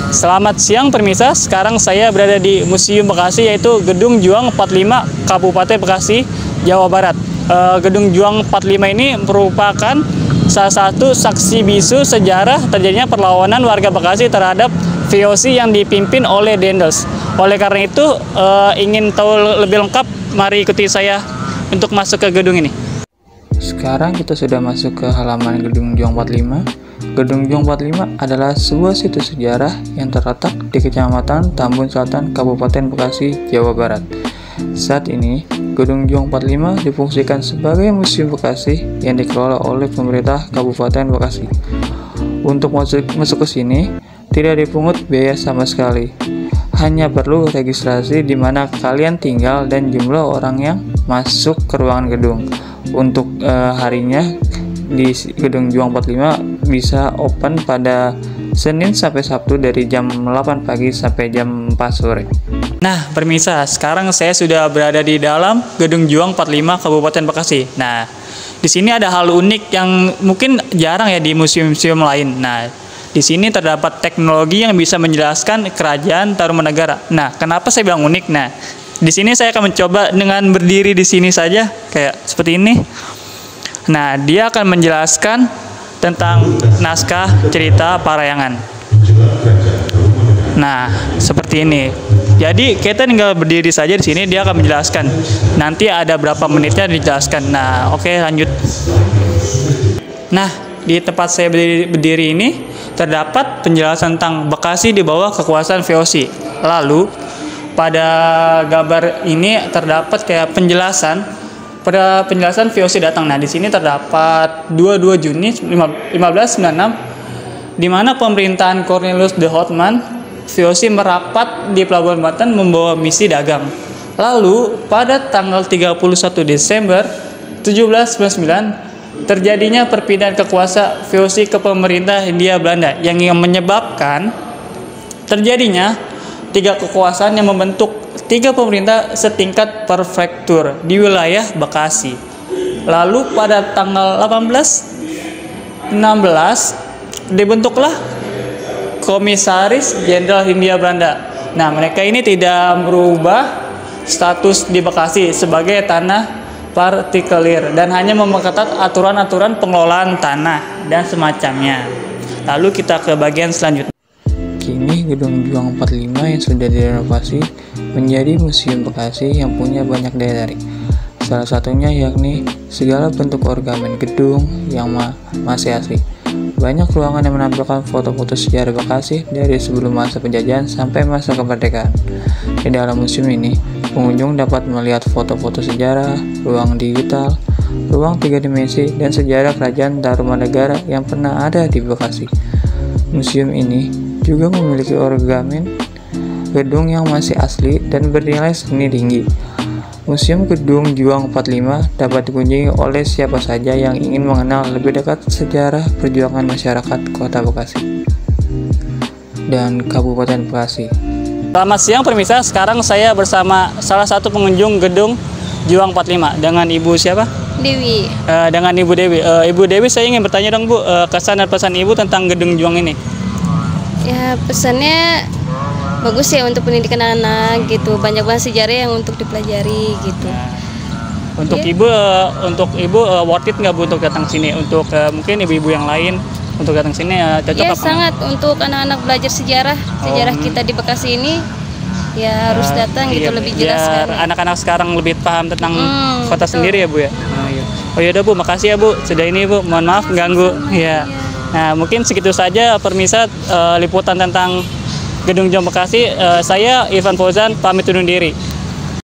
Selamat siang pemirsa, sekarang saya berada di Museum Bekasi, yaitu Gedung Juang 45 Kabupaten Bekasi, Jawa Barat. Gedung Juang 45 ini merupakan salah satu saksi bisu sejarah terjadinya perlawanan warga Bekasi terhadap VOC yang dipimpin oleh Dendels. Oleh karena itu, ingin tahu lebih lengkap, mari ikuti saya untuk masuk ke gedung ini. Sekarang kita sudah masuk ke halaman Gedung Juang 45. Gedung Juang 45 adalah sebuah situs sejarah yang terletak di Kecamatan Tambun Selatan, Kabupaten Bekasi, Jawa Barat. Saat ini, Gedung Juang 45 difungsikan sebagai Museum Bekasi yang dikelola oleh pemerintah Kabupaten Bekasi. Untuk masuk ke sini, tidak dipungut biaya sama sekali. Hanya perlu registrasi di mana kalian tinggal dan jumlah orang yang masuk ke ruangan gedung. Untuk harinya di Gedung Juang 45 bisa open pada Senin sampai Sabtu dari jam 8 pagi sampai jam 4 sore. Nah, pemirsa, sekarang saya sudah berada di dalam Gedung Juang 45 Kabupaten Bekasi. Nah, di sini ada hal unik yang mungkin jarang ya di museum-museum lain. Nah, di sini terdapat teknologi yang bisa menjelaskan kerajaan Tarumanegara. Nah, kenapa saya bilang unik? Nah, di sini saya akan mencoba dengan berdiri di sini saja, kayak seperti ini. Nah, dia akan menjelaskan tentang naskah cerita Parayangan. Nah, seperti ini. Jadi kita tinggal berdiri saja di sini, dia akan menjelaskan. Nanti ada berapa menitnya dijelaskan. Nah, oke, lanjut. Nah, di tempat saya berdiri ini terdapat penjelasan tentang Bekasi di bawah kekuasaan VOC. Lalu pada gambar ini terdapat kayak penjelasan. Pada penjelasan VOC datang. Nah, di sini terdapat 22 Juni 1596 di mana pemerintahan Cornelius de Houtman, VOC merapat di Pelabuhan Banten membawa misi dagang. Lalu pada tanggal 31 Desember 1799 terjadinya perpindahan kekuasaan VOC ke pemerintah Hindia Belanda yang menyebabkan terjadinya tiga kekuasaan yang membentuk tiga pemerintah setingkat prefektur di wilayah Bekasi. Lalu pada tanggal 1816 dibentuklah Komisaris Jenderal Hindia Belanda. Nah, mereka ini tidak merubah status di Bekasi sebagai tanah partikelir dan hanya memperketat aturan-aturan pengelolaan tanah dan semacamnya. Lalu kita ke bagian selanjutnya. Kini Gedung Juang 45 yang sudah direnovasi menjadi Museum Bekasi yang punya banyak daya tarik. Salah satunya yakni segala bentuk ornamen gedung yang masih asli. Banyak ruangan yang menampilkan foto-foto sejarah Bekasi dari sebelum masa penjajahan sampai masa kemerdekaan. Di dalam museum ini, pengunjung dapat melihat foto-foto sejarah, ruang digital, ruang 3 dimensi, dan sejarah kerajaan Tarumanegara yang pernah ada di Bekasi. Museum ini juga memiliki ornamen gedung yang masih asli dan bernilai seni tinggi. Museum Gedung Juang 45 dapat dikunjungi oleh siapa saja yang ingin mengenal lebih dekat sejarah perjuangan masyarakat Kota Bekasi dan Kabupaten Bekasi. Selamat siang pemirsa, sekarang saya bersama salah satu pengunjung Gedung Juang 45 dengan Ibu siapa? Dewi. Dengan Ibu Dewi. Ibu Dewi, saya ingin bertanya dong Bu, kesan dan pesan Ibu tentang Gedung Juang ini. Ya, pesannya bagus ya untuk pendidikan anak gitu. Banyak banget sejarah yang untuk dipelajari gitu. Untuk ya. Ibu worth it nggak Bu untuk datang sini? Untuk mungkin ibu-ibu yang lain untuk datang sini cocok Ya, apa? sangat untuk anak-anak belajar sejarah kita di Bekasi ini ya harus datang gitu, lebih jelas biar kan. anak-anak sekarang lebih paham tentang kota betul. sendiri ya Bu ya. Oh ya udah Bu, makasih ya Bu. Sudah ini Bu, mohon maaf ganggu. Ya. Nah, mungkin segitu saja pemirsa liputan tentang Gedung Juang Bekasi. Saya Irfan Fauzan pamit undur diri.